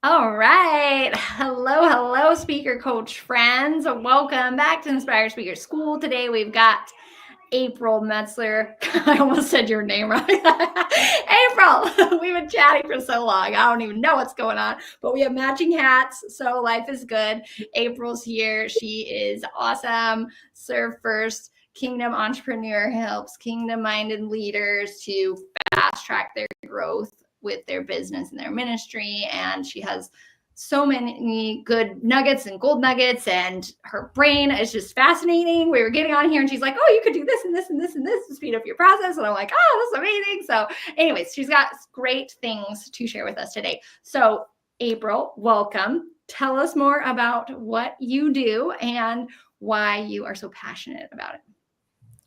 All right. Hello, speaker coach friends. Welcome back to Inspire Speaker School. Today we've got April Metzler. I almost said your name right. April, we've been chatting for so long. I don't even know what's going on, but we have matching hats, so life is good. April's here. She is awesome. Serve First Kingdom entrepreneur, helps kingdom-minded leaders to fast track their growth with their business and their ministry. And she has so many good nuggets and gold nuggets, and her brain is just fascinating. We were getting on here and she's like, oh, you could do this and this and this and this to speed up your process. And I'm like, oh, that's amazing. So anyways, she's got great things to share with us today. So April, welcome. Tell us more about what you do and why you are so passionate about it.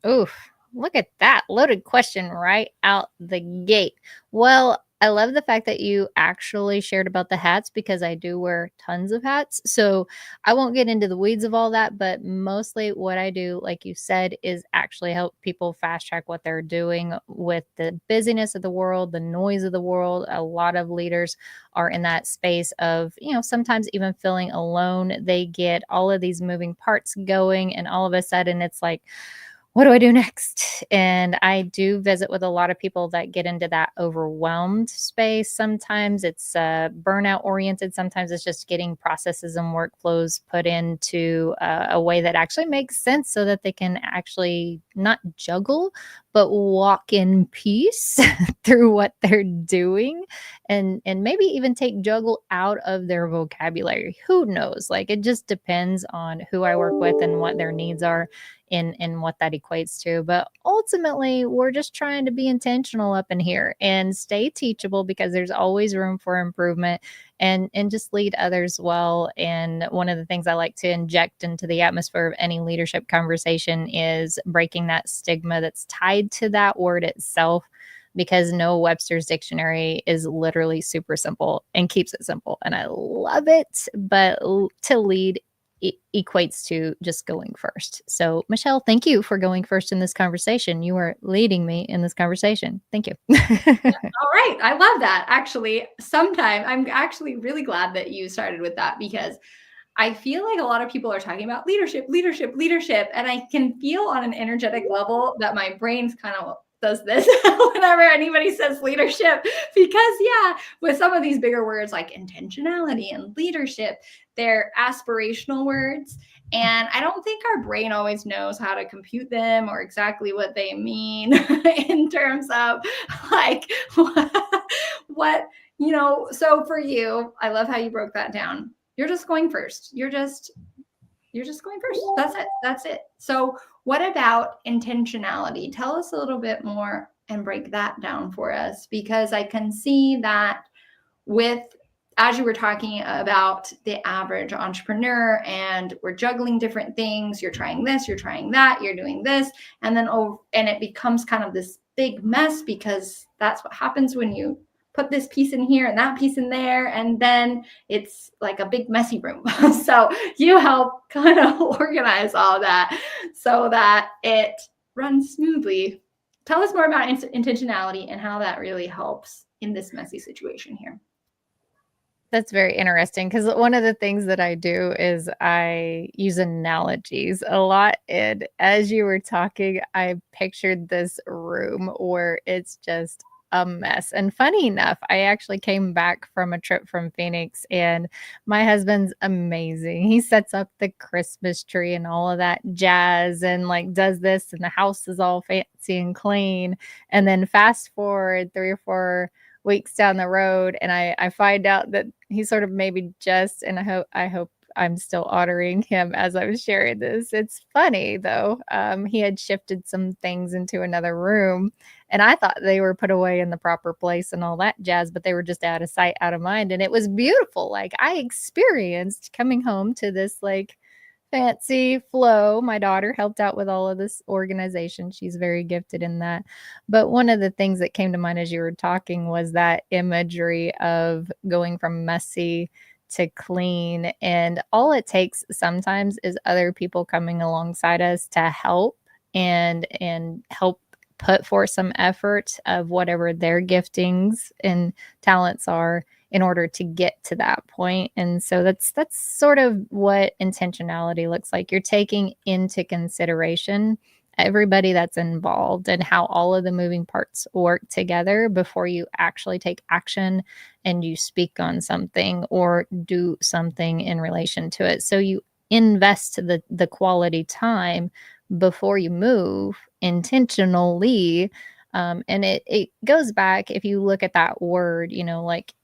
Oof, look at that loaded question right out the gate. Well, I love the fact that you actually shared about the hats because I do wear tons of hats. So I won't get into the weeds of all that, but mostly what I do, like you said, is actually help people fast track what they're doing with the busyness of the world, the noise of the world. A lot of leaders are in that space of, sometimes even feeling alone. They get all of these moving parts going, and all of a sudden it's like, what do I do next? And I do visit with a lot of people that get into that overwhelmed space. Sometimes it's burnout oriented. Sometimes it's just getting processes and workflows put into a way that actually makes sense so that they can actually not juggle, but walk in peace through what they're doing, and maybe even take juggle out of their vocabulary. Who knows? Like, it just depends on who I work with and what their needs are in what that equates to. But ultimately, we're just trying to be intentional up in here and stay teachable, because there's always room for improvement, and just lead others well. And one of the things I like to inject into the atmosphere of any leadership conversation is breaking that stigma that's tied to that word itself, because no Webster's dictionary is literally super simple and keeps it simple. And I love it. But to lead equates to just going first. So, Michelle, thank you for going first in this conversation. You are leading me in this conversation. Thank you. All right. I love that. Actually, I'm actually really glad that you started with that, because I feel like a lot of people are talking about leadership. And I can feel on an energetic level that my brain's kind of does this whenever anybody says leadership, because with some of these bigger words like intentionality and leadership, they're aspirational words. And I don't think our brain always knows how to compute them or exactly what they mean in terms of like what, so for you, I love how you broke that down. You're just going first. You're just going first. That's it. So what about intentionality? Tell us a little bit more and break that down for us, because I can see that as you were talking about the average entrepreneur, and we're juggling different things. You're trying this, you're trying that, you're doing this, and then and it becomes kind of this big mess, because that's what happens when you put this piece in here and that piece in there, and then it's like a big messy room. So you help kind of organize all that so that it runs smoothly. Tell us more about intentionality and how that really helps in this messy situation here. That's very interesting, because one of the things that I do is I use analogies a lot. And as you were talking, I pictured this room where it's just a mess. And funny enough, I actually came back from a trip from Phoenix, and my husband's amazing. He sets up the Christmas tree and all of that jazz, and like does this, and the house is all fancy and clean. And then fast forward 3 or 4 weeks down the road, and I find out that he sort of maybe just, and I hope I'm still honoring him as I was sharing this. It's funny though. He had shifted some things into another room, and I thought they were put away in the proper place and all that jazz, but they were just out of sight, out of mind. And it was beautiful. Like, I experienced coming home to this like fancy flow. My daughter helped out with all of this organization. She's very gifted in that. But one of the things that came to mind as you were talking was that imagery of going from messy to clean. And all it takes sometimes is other people coming alongside us to help and help put forth some effort of whatever their giftings and talents are in order to get to that point. And so that's sort of what intentionality looks like. You're taking into consideration everybody that's involved and how all of the moving parts work together before you actually take action and you speak on something or do something in relation to it. So you invest the quality time before you move intentionally. And it goes back, if you look at that word, like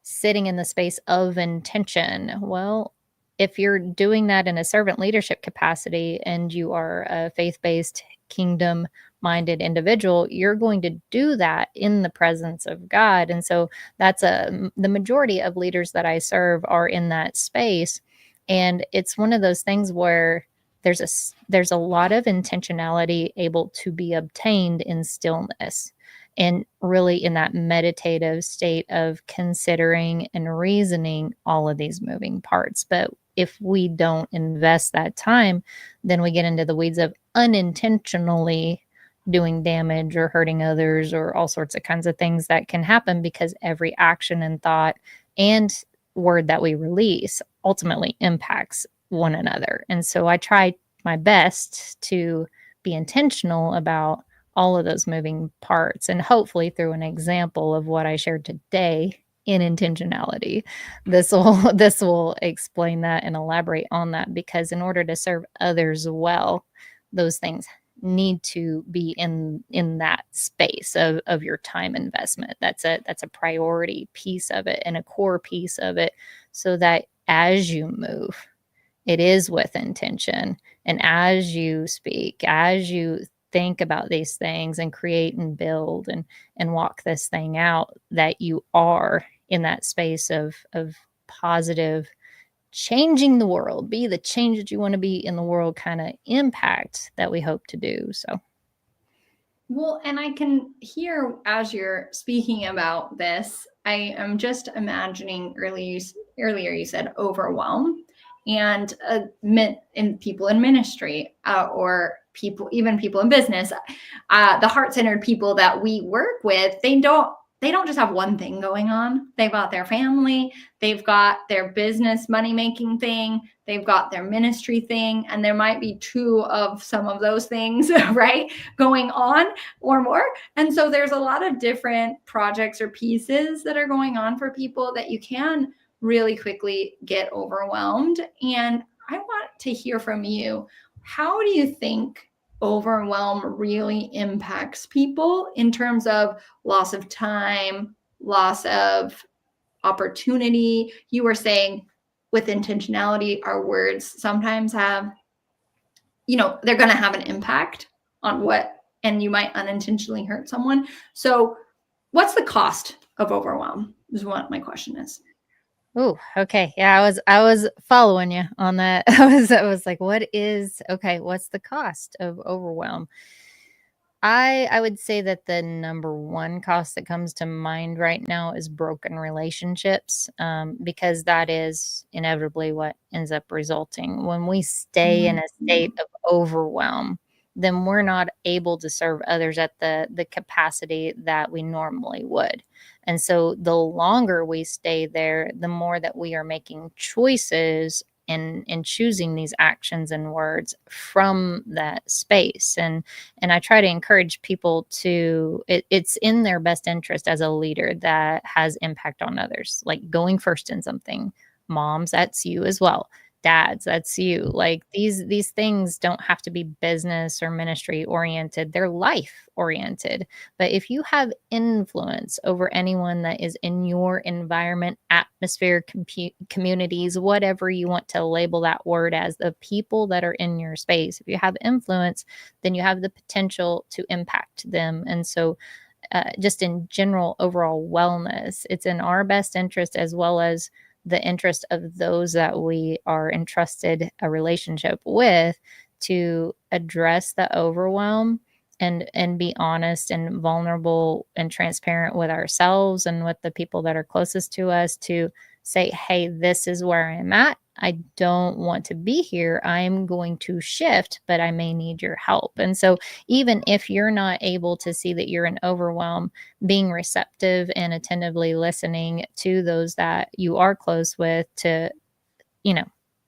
sitting in the space of intention. Well, if you're doing that in a servant leadership capacity and you are a faith-based, kingdom minded individual, you're going to do that in the presence of God. And so the majority of leaders that I serve are in that space. And it's one of those things where there's a lot of intentionality able to be obtained in stillness and really in that meditative state of considering and reasoning all of these moving parts. But if we don't invest that time, then we get into the weeds of unintentionally doing damage or hurting others or all sorts of kinds of things that can happen because every action and thought and word that we release ultimately impacts one another. And so I try my best to be intentional about all of those moving parts, and hopefully through an example of what I shared today in intentionality, this will explain that and elaborate on that, because in order to serve others well, those things need to be in that space of your time investment. That's a priority piece of it and a core piece of it, so that as you move, it is with intention. And as you speak, as you think about these things and create and build and walk this thing out, that you are in that space of positive, changing the world, be the change that you want to be in the world kind of impact that we hope to do. So Well, and I can hear as you're speaking about this, I am just imagining earlier you said overwhelm, and in people in ministry, or even people in business, the heart-centered people that we work with, they don't just have one thing going on. They've got their family, they've got their business money-making thing, they've got their ministry thing, and there might be two of some of those things, right, going on or more. And so there's a lot of different projects or pieces that are going on for people that you can really quickly get overwhelmed. And I want to hear from you. How do you think overwhelm really impacts people in terms of loss of time, loss of opportunity? You were saying with intentionality, our words sometimes have, they're going to have an impact on and you might unintentionally hurt someone. So what's the cost of overwhelm is what my question is. oh, okay. Yeah, I was following you on that. I was like, what's the cost of overwhelm? I would say that the number one cost that comes to mind right now is broken relationships, because that is inevitably what ends up resulting. When we stay in a state of overwhelm, then we're not able to serve others at the capacity that we normally would. And so the longer we stay there, the more that we are making choices in choosing these actions and words from that space. And I try to encourage people it's in their best interest as a leader that has impact on others, like going first in something. Moms, that's you as well. Dads, that's you. Like these things don't have to be business or ministry oriented. They're life oriented. But if you have influence over anyone that is in your environment, atmosphere, communities, whatever you want to label that word as, the people that are in your space, if you have influence, then you have the potential to impact them. And so just in general overall wellness, it's in our best interest, as well as the interest of those that we are entrusted a relationship with, to address the overwhelm and be honest and vulnerable and transparent with ourselves and with the people that are closest to us, to say, hey, this is where I'm at. I don't want to be here. I'm going to shift, but I may need your help. And so, even if you're not able to see that you're in overwhelm, being receptive and attentively listening to those that you are close with to, you know,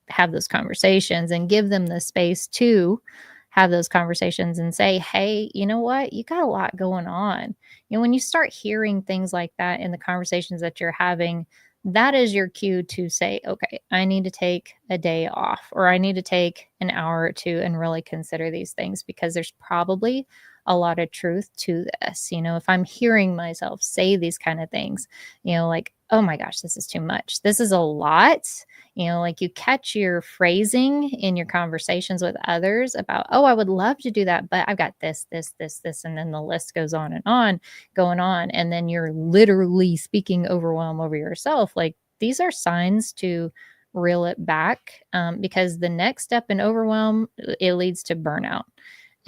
have those conversations and give them the space to have those conversations and say, hey, you know what? You got a lot going on. When you start hearing things like that in the conversations that you're having, that is your cue to say, okay, I need to take a day off, or I need to take an hour or two and really consider these things, because there's probably a lot of truth to this. If I'm hearing myself say these kind of things, like, oh my gosh, this is too much. This is a lot. Like, you catch your phrasing in your conversations with others about, oh, I would love to do that, but I've got this, this, this, this, and then the list goes on and on, going on. And then you're literally speaking overwhelm over yourself. Like, these are signs to reel it back, because the next step in overwhelm, it leads to burnout.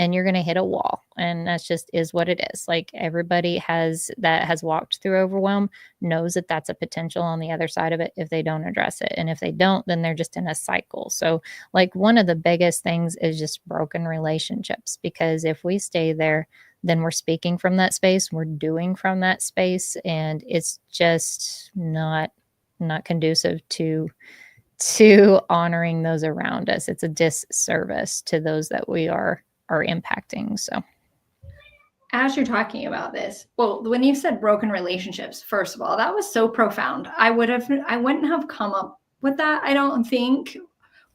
And you're going to hit a wall, and that's just is what it is. Like, everybody has walked through overwhelm knows that that's a potential on the other side of it if they don't address it. And if they don't, then they're just in a cycle. So, like, one of the biggest things is just broken relationships, because if we stay there, then we're speaking from that space, we're doing from that space, and it's just not conducive to honoring those around us. It's a disservice to those that we are impacting. So, as you're talking about this, well, when you said broken relationships, first of all, that was so profound. I wouldn't have come up with that, I don't think.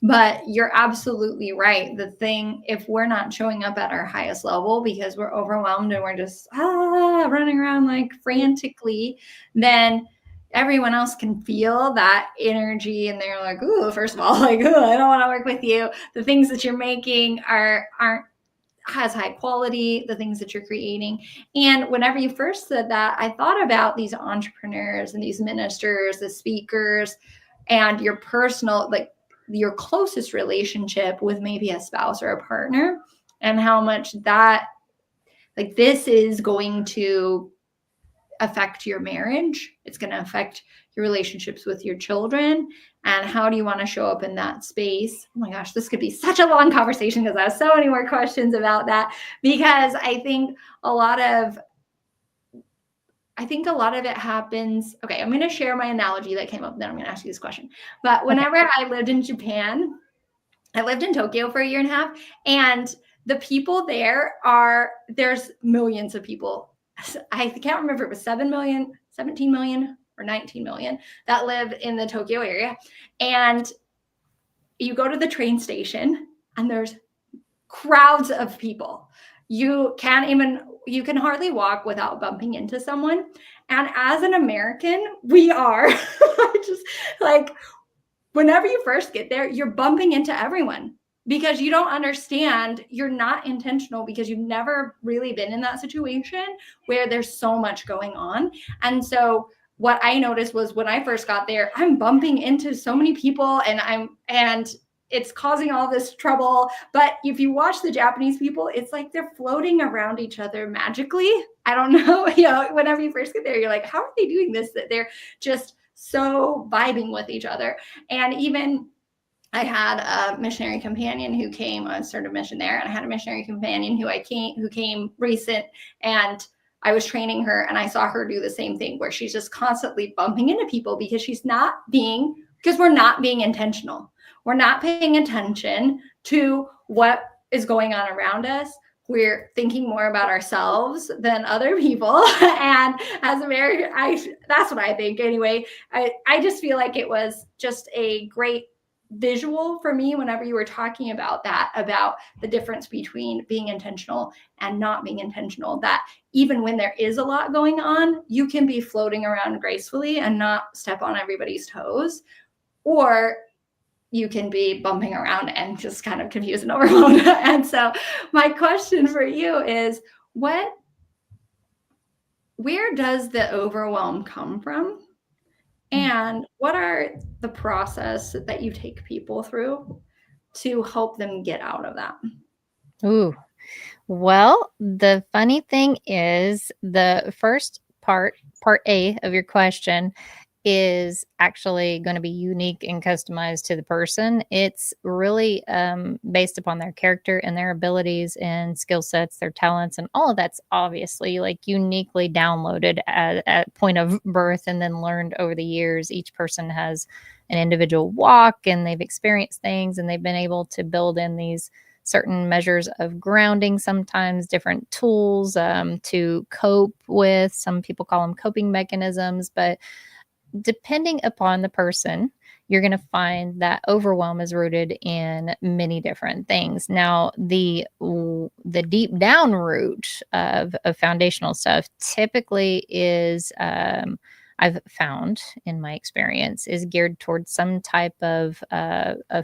But you're absolutely right. The thing, if we're not showing up at our highest level because we're overwhelmed and we're just running around like frantically, then everyone else can feel that energy, and they're like, ooh, first of all, like, ooh, I don't want to work with you. The things that you're making aren't has high quality, the things that you're creating. And whenever you first said that, I thought about these entrepreneurs and these ministers, the speakers, and your personal, like, your closest relationship with maybe a spouse or a partner, and how much that, like, this is going to affect your marriage. It's going to affect your relationships with your children. And how do you want to show up in that space? Oh my gosh, this could be such a long conversation, because I have so many more questions about that. Because I think a lot of it happens. Okay, I'm going to share my analogy that came up, then I'm going to ask you this question. But whenever I lived in Japan, I lived in Tokyo for a year and a half, and the people there's millions of people. I can't remember if it was 7 million, 17 million, or 19 million that live in the Tokyo area. And you go to the train station and there's crowds of people. You can hardly walk without bumping into someone. And as an American, we are just like, whenever you first get there, you're bumping into everyone because you don't understand. You're not intentional because you've never really been in that situation where there's so much going on. And so what I noticed was, when I first got there, I'm bumping into so many people, and it's causing all this trouble. But if you watch the Japanese people, it's like they're floating around each other magically. I don't know, whenever you first get there, you're like, how are they doing this? That they're just so vibing with each other. And even I had a missionary companion who came. I started a mission there, and I had a missionary companion who came recent, and I was training her, and I saw her do the same thing, where she's just constantly bumping into people because we're not being intentional. We're not paying attention to what is going on around us. We're thinking more about ourselves than other people. And as a American, that's what I think anyway. I just feel like it was just a great visual for me whenever you were talking about that, about the difference between being intentional and not being intentional, that even when there is a lot going on, you can be floating around gracefully and not step on everybody's toes, or you can be bumping around and just kind of confused and overwhelmed. And so my question for you is, where does the overwhelm come from? And what are the process that you take people through to help them get out of that? Ooh. Well, the funny thing is, the first part A of your question, is actually going to be unique and customized to the person. It's really based upon their character and their abilities and skill sets, their talents, and all of that's obviously like uniquely downloaded at point of birth and then learned over the years. Each person has an individual walk and they've experienced things and they've been able to build in these certain measures of grounding, sometimes different tools to cope with. Some people call them coping mechanisms, but depending upon the person, you're going to find that overwhelm is rooted in many different things. Now, the deep down root of foundational stuff typically is, I've found in my experience, is geared towards some type of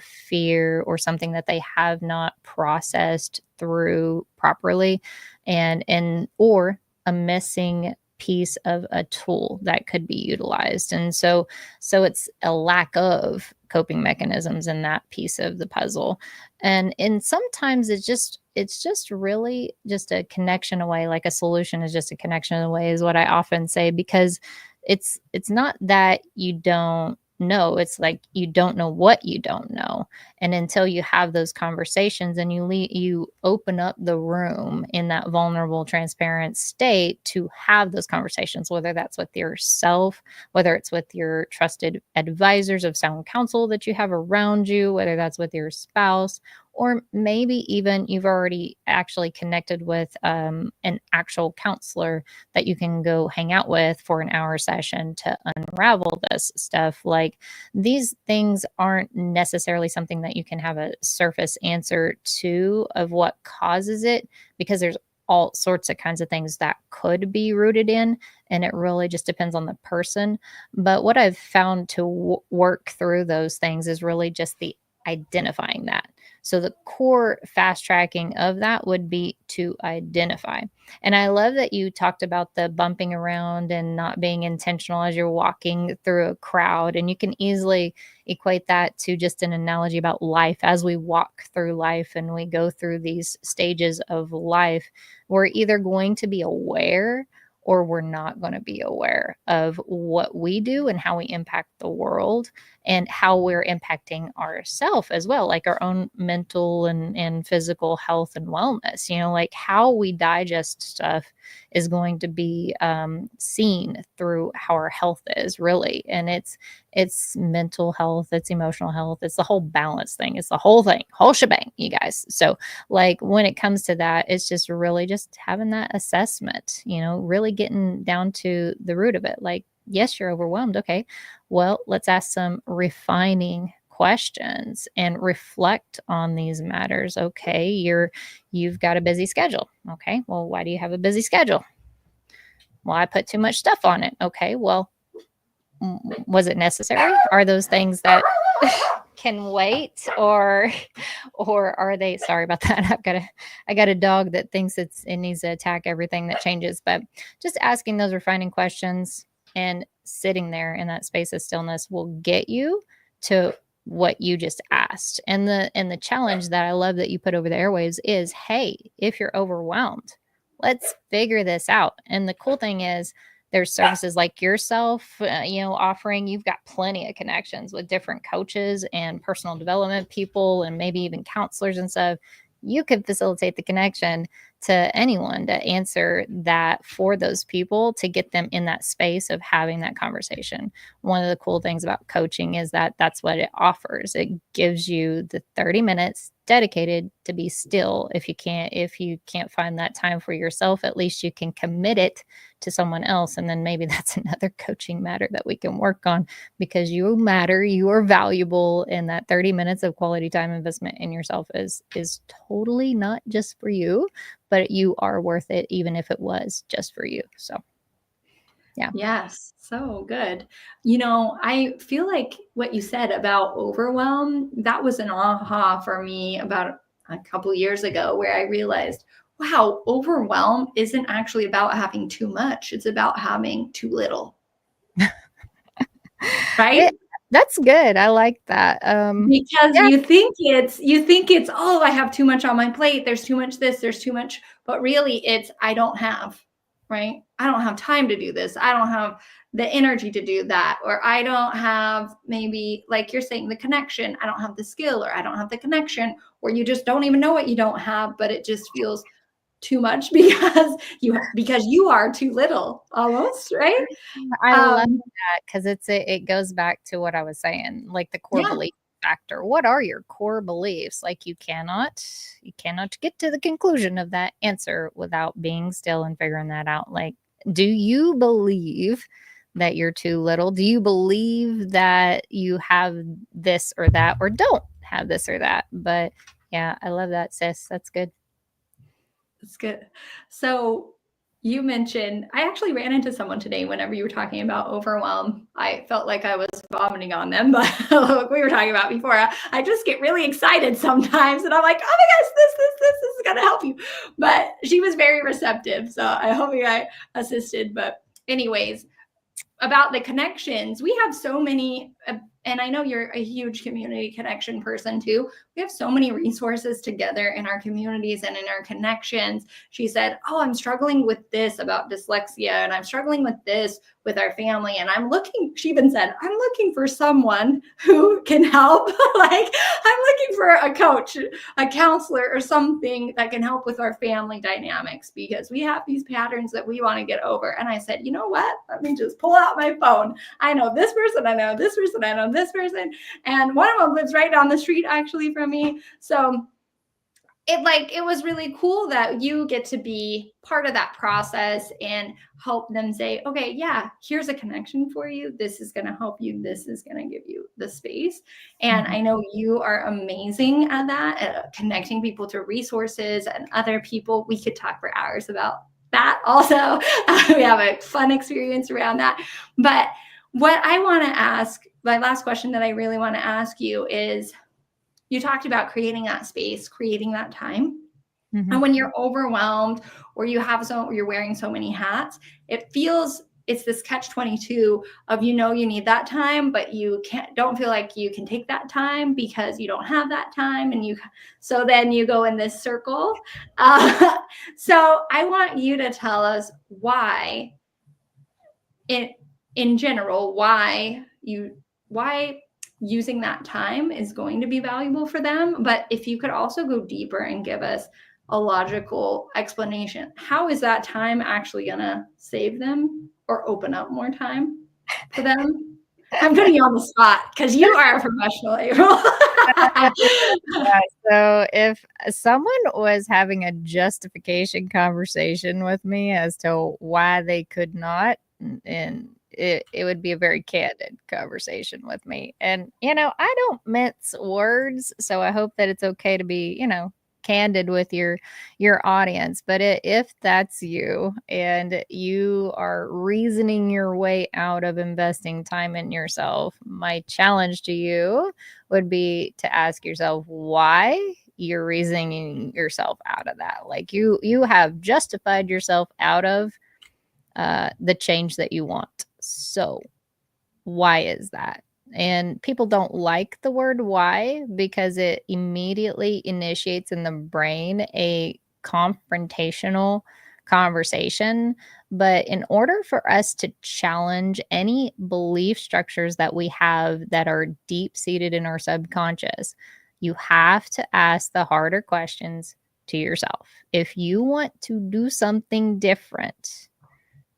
fear or something that they have not processed through properly, and or a missing piece of a tool that could be utilized. And so it's a lack of coping mechanisms in that piece of the puzzle. And sometimes it's just really just a connection away. Like a solution is just a connection away, is what I often say, because it's not that you don't know, it's like you don't know what you don't know. And until you have those conversations and you open up the room in that vulnerable, transparent state to have those conversations, whether that's with yourself, whether it's with your trusted advisors of sound counsel that you have around you, whether that's with your spouse, or maybe even you've already actually connected with an actual counselor that you can go hang out with for an hour session to unravel this stuff. Like, these things aren't necessarily something that you can have a surface answer to of what causes it, because there's all sorts of kinds of things that could be rooted in, and it really just depends on the person. But what I've found to work through those things is really just the identifying that. So the core fast tracking of that would be to identify. And I love that you talked about the bumping around and not being intentional as you're walking through a crowd. And you can easily equate that to just an analogy about life. As we walk through life and we go through these stages of life, we're either going to be aware or we're not going to be aware of what we do and how we impact the world and how we're impacting ourselves as well, like our own mental and physical health and wellness. Like how we digest stuff is going to be seen through how our health is, really. And it's mental health, it's emotional health, it's the whole balance thing, it's the whole thing, whole shebang, you guys. So like when it comes to that, it's just really just having that assessment, really getting down to the root of it. Like, yes, you're overwhelmed. Okay, well, let's ask some refining questions and reflect on these matters. Okay, you've got a busy schedule. Okay, well, why do you have a busy schedule? Well, I put too much stuff on it. Okay, well, was it necessary? Are those things that can wait, or are they, sorry about that, I got a dog that thinks it needs to attack everything that changes. But just asking those refining questions and sitting there in that space of stillness will get you to what you just asked. And the challenge that I love that you put over the airwaves is, hey, if you're overwhelmed, let's figure this out. And the cool thing is, there's services like yourself, offering. You've got plenty of connections with different coaches and personal development people and maybe even counselors and stuff. You could facilitate the connection to anyone to answer that for those people, to get them in that space of having that conversation. One of the cool things about coaching is that that's what it offers. It gives you the 30 minutes dedicated to be still. If you can't find that time for yourself, at least you can commit it to someone else. And then maybe that's another coaching matter that we can work on, because you matter, you are valuable, and that 30 minutes of quality time investment in yourself is totally not just for you, but you are worth it, even if it was just for you. So yeah. Yes, so good. I feel like what you said about overwhelm, that was an aha for me about a couple years ago, where I realized, wow, overwhelm isn't actually about having too much. It's about having too little. Right? That's good. I like that. Because Yeah. you think it's, oh, I have too much on my plate. There's too much this, there's too much, but really it's, I don't have. right? I don't have time to do this. I don't have the energy to do that. Or I don't have, maybe like you're saying, the connection. I don't have the skill, or I don't have the connection, or you just don't even know what you don't have, but it just feels too much because you are too little almost, right? I love Um, that because it goes back to what I was saying, like the core yeah, belief factor. What are your core beliefs? Like you cannot get to the conclusion of that answer without being still and figuring that out. Like, do you believe that you're too little? Do you believe that you have this or that, or don't have this or that? But yeah, I love that, sis. That's good. that's good. So you mentioned, I actually ran into someone today whenever you were talking about overwhelm. I felt like I was vomiting on them, but like we were talking about before, I just get really excited sometimes, and I'm like, oh my gosh, this is going to help you. But she was very receptive, so I hope I assisted. But anyways, about the connections, we have so many, and I know you're a huge community connection person too. We have so many resources together in our communities and in our connections. She said, oh, I'm struggling with this about dyslexia, and I'm struggling with this with our family, and she even said, I'm looking for someone who can help. Like, I'm looking for a coach, a counselor, or something that can help with our family dynamics, because we have these patterns that we want to get over. And I said, you know what, let me just pull out my phone. I know this person, I know this person, I know this person, and one of them lives right down the street actually from me. So it was really cool that you get to be part of that process and help them say, okay, yeah, here's a connection for you. This is going to help you. This is going to give you the space. And Mhm. I know you are amazing at that, at connecting people to resources and other people. We could talk for hours about that also. We have a fun experience around that. But what I want to ask, my last question that I really want to ask you is, you talked about creating that space, creating that time. Mhm. And when you're overwhelmed, or you're wearing so many hats, it's this catch 22 of, you need that time, but you don't feel like you can take that time because you don't have that time. So then you go in this circle. So I want you to tell us why, in in general, why using that time is going to be valuable for them. But if you could also go deeper and give us a logical explanation, how is that time actually going to save them or open up more time for them? I'm putting you on the spot because you are a professional, April. Yeah, so if someone was having a justification conversation with me as to why they could not, and it would be a very candid conversation with me. And, I don't mince words, so I hope that it's okay to be, candid with your audience. But if that's you and you are reasoning your way out of investing time in yourself, my challenge to you would be to ask yourself why you're reasoning yourself out of that. Like you have justified yourself out of the change that you want. So why is that? And people don't like the word why because it immediately initiates in the brain a confrontational conversation. But in order for us to challenge any belief structures that we have that are deep seated in our subconscious, you have to ask the harder questions to yourself. If you want to do something different,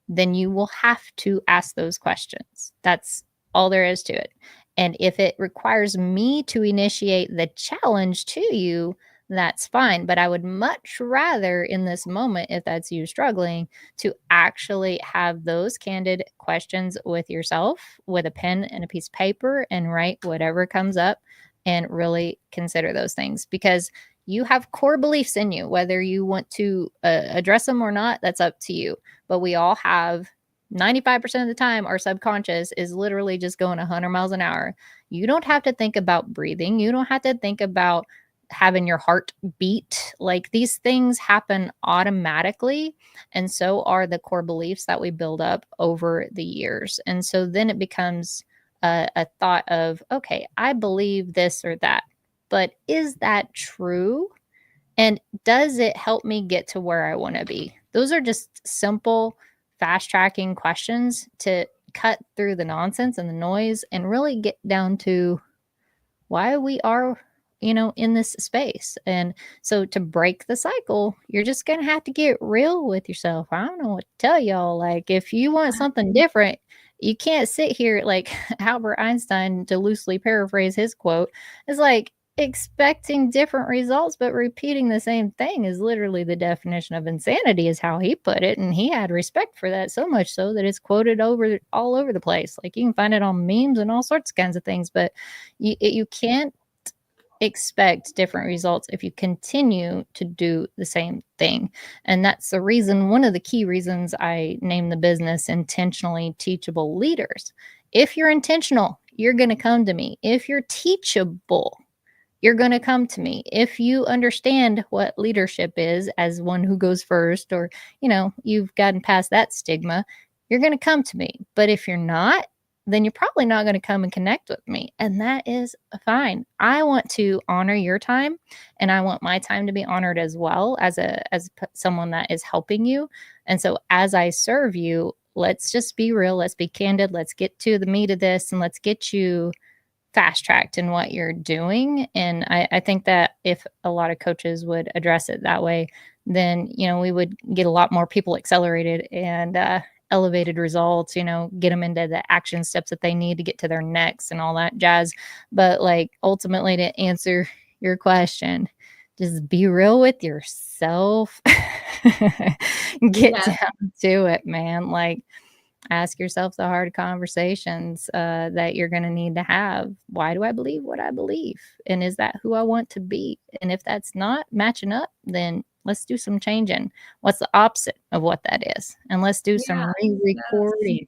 then you will have to ask those questions. That's all there is to it. And if it requires me to initiate the challenge to you, that's fine. But I would much rather in this moment, if that's you struggling, to actually have those candid questions with yourself with a pen and a piece of paper and write whatever comes up and really consider those things because you have core beliefs in you. Whether you want to address them or not, that's up to you. But we all have 95% of the time, our subconscious is literally just going 100 miles an hour. You don't have to think about breathing. You don't have to think about having your heart beat. Like these things happen automatically. And so are the core beliefs that we build up over the years. And so then it becomes a thought of, okay, I believe this or that. But is that true? And does it help me get to where I want to be? Those are just simple, fast tracking questions to cut through the nonsense and the noise and really get down to why we are, in this space. And so to break the cycle, you're just going to have to get real with yourself. I don't know what to tell y'all. Like, if you want something different, you can't sit here like Albert Einstein, to loosely paraphrase his quote, is like expecting different results but repeating the same thing is literally the definition of insanity, is how he put it. And he had respect for that, so much so that it's quoted over all over the place. Like, you can find it on memes and all sorts of kinds of things, but you can't expect different results if you continue to do the same thing. And that's the reason, one of the key reasons I named the business Intentionally Teachable Leaders. If you're intentional, you're going to come to me. If you're teachable, you're going to come to me. If you understand what leadership is as one who goes first, or, you've gotten past that stigma, you're going to come to me. But if you're not, then you're probably not going to come and connect with me. And that is fine. I want to honor your time, and I want my time to be honored as well, as someone that is helping you. And so as I serve you, let's just be real. Let's be candid. Let's get to the meat of this, and let's get you fast tracked in what you're doing. And I think that if a lot of coaches would address it that way, then, we would get a lot more people accelerated and elevated results, get them into the action steps that they need to get to their next and all that jazz. But like, ultimately, to answer your question, just be real with yourself. Get down to it, man. Like, ask yourself the hard conversations that you're going to need to have. Why do I believe what I believe? And is that who I want to be? And if that's not matching up, then let's do some changing. What's the opposite of what that is? And let's do some re-recording.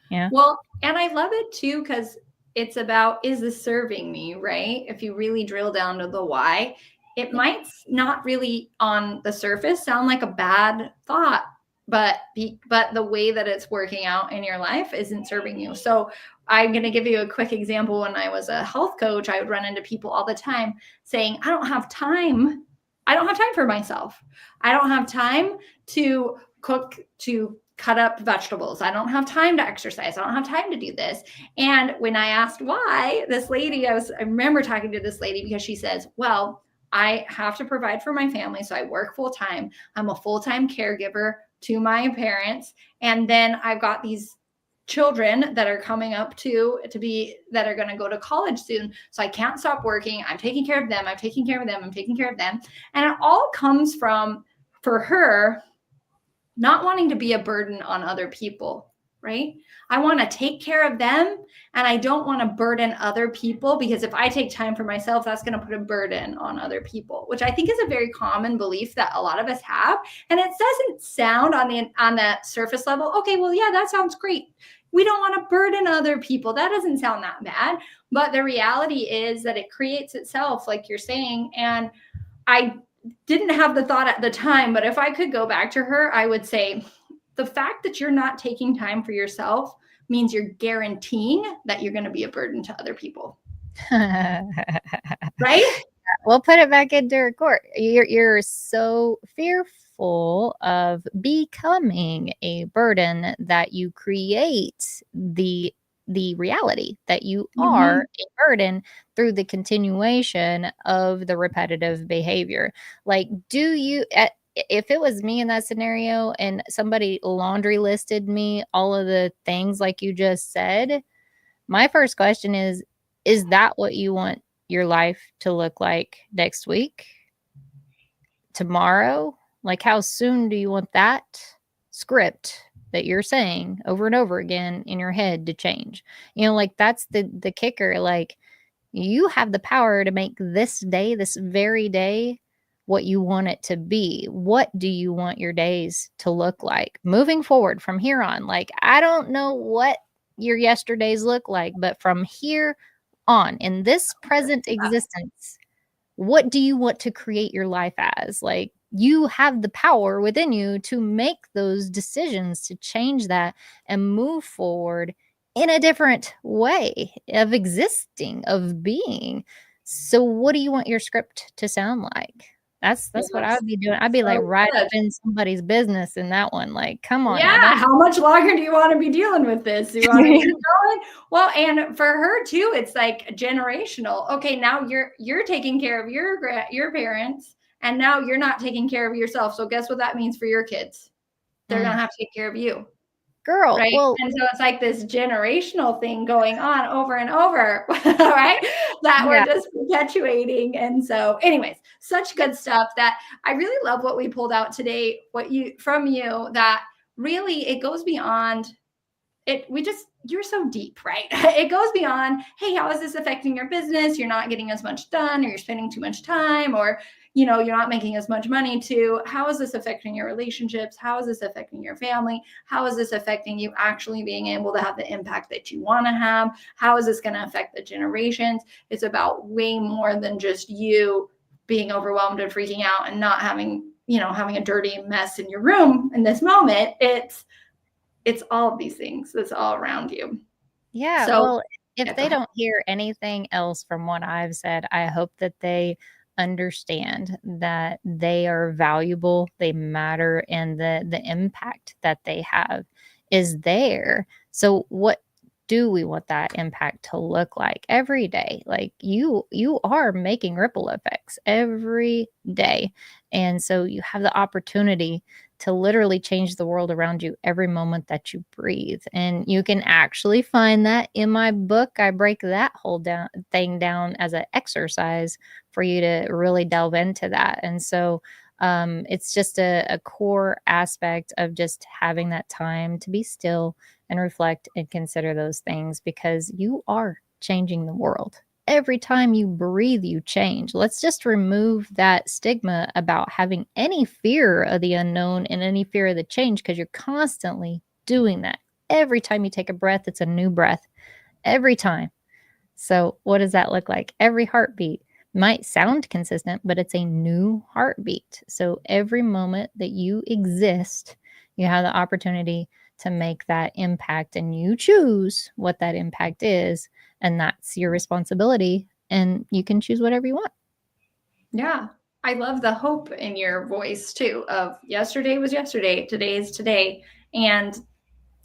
Yeah. Well, and I love it too, because it's about, is this serving me, right? If you really drill down to the why, it might not really on the surface sound like a bad thought, but the way that it's working out in your life isn't serving you. So I'm going to give you a quick example. When I was a health coach, I would run into people all the time saying, I don't have time. I don't have time for myself. I don't have time to cook, to cut up vegetables. I don't have time to exercise. I don't have time to do this. And when I asked why, this lady, I remember talking to this lady, because she says, well, I have to provide for my family. So I work full time. I'm a full-time caregiver to my parents. And then I've got these children that are coming up that are going to go to college soon. So I can't stop working. I'm taking care of them. I'm taking care of them. I'm taking care of them. And it all comes from, for her, not wanting to be a burden on other people, right? I want to take care of them, and I don't want to burden other people, because if I take time for myself, that's going to put a burden on other people, which I think is a very common belief that a lot of us have. And it doesn't sound on that surface level, okay, well, yeah, that sounds great. We don't want to burden other people. That doesn't sound that bad. But the reality is that it creates itself, like you're saying. And I didn't have the thought at the time, but if I could go back to her, I would say the fact that you're not taking time for yourself means you're guaranteeing that you're going to be a burden to other people. Right? We'll put it back into her court. You're so fearful of becoming a burden that you create the reality that you are a burden through the continuation of the repetitive behavior. Like, if it was me in that scenario and somebody laundry listed me all of the things like you just said, my first question is that what you want your life to look like next week? Tomorrow? Like, how soon do you want that script that you're saying over and over again in your head to change? Like, that's the kicker. Like, you have the power to make this day, this very day, what you want it to be. What do you want your days to look like moving forward from here on? Like, I don't know what your yesterdays look like, but from here on, in this present existence, what do you want to create your life as? Like, you have the power within you to make those decisions, to change that and move forward in a different way of existing, of being. So what do you want your script to sound like? That's what I Yes. would be doing. I'd be like So right up good. in somebody's business in that one. Like, come on now, Yeah, don't. how much longer do you want to be dealing with this? Do you want to keep going? Well, and for her too, it's like generational. Okay, now you're taking care of your parents, and now you're not taking care of yourself. So guess what that means for your kids? They're gonna Mm. have to take care of you. Girl, Right? well, And so it's like this generational thing going on over and over, right? That we're yeah, just perpetuating. And so, anyways, such good stuff that I really love what we pulled out today, what you from you that really it goes beyond it. You're so deep, right? It goes beyond, hey, how is this affecting your business? You're not getting as much done, or you're spending too much time, or you're not making as much money, to how is this affecting your relationships? How is this affecting your family? How is this affecting you actually being able to have the impact that you want to have? How is this going to affect the generations? It's about way more than just you being overwhelmed and freaking out and not having a dirty mess in your room in this moment. It's all of these things that's all around you. yeah. So, Well, if yeah, go they ahead. don't hear anything else from what I've said, I hope that they understand that they are valuable, they matter, and the impact that they have is there. So what do we want that impact to look like every day? Like you are making ripple effects every day. And so you have the opportunity to literally change the world around you every moment that you breathe. And you can actually find that in my book. I break that whole thing down as an exercise for you to really delve into that. And so it's just a core aspect of just having that time to be still and reflect and consider those things because you are changing the world. Every time you breathe, you change. Let's just remove that stigma about having any fear of the unknown and any fear of the change because you're constantly doing that. Every time you take a breath, it's a new breath. Every time. So, what does that look like? Every heartbeat might sound consistent, but it's a new heartbeat. So, every moment that you exist, you have the opportunity to make that impact, and you choose what that impact is. And that's your responsibility. And you can choose whatever you want. Yeah. I love the hope in your voice too of yesterday was yesterday, today is today. And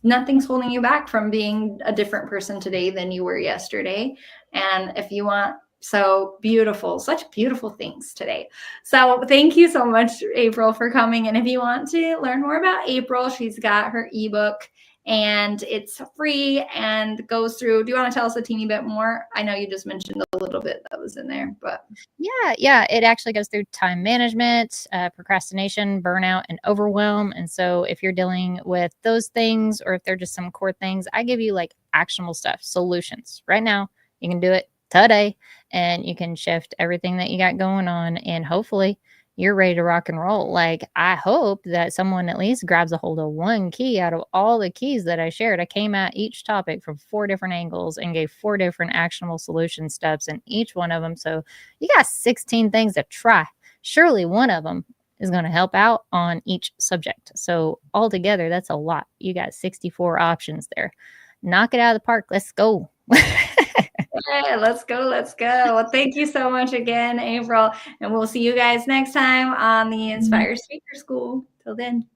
nothing's holding you back from being a different person today than you were yesterday. And if you want, so beautiful, such beautiful things today. So thank you so much, April, for coming. And if you want to learn more about April, she's got her ebook and it's free and goes through. Do you want to tell us a teeny bit more? I know you just mentioned a little bit that was in there, but Yeah. It actually goes through time management, procrastination, burnout, and overwhelm. And so, if you're dealing with those things, or if they're just some core things, I give you like actionable stuff, solutions right now. You can do it today, and you can shift everything that you got going on. And hopefully, you're ready to rock and roll. Like, I hope that someone at least grabs a hold of one key out of all the keys that I shared. I came at each topic from 4 different angles and gave 4 different actionable solution steps in each one of them. So, you got 16 things to try. Surely one of them is going to help out on each subject. So altogether, that's a lot. You got 64 options there. Knock it out of the park. Let's go. yeah, let's go. Let's go. Well, thank you so much again, April. And we'll see you guys next time on the Inspire Speaker School. Till then.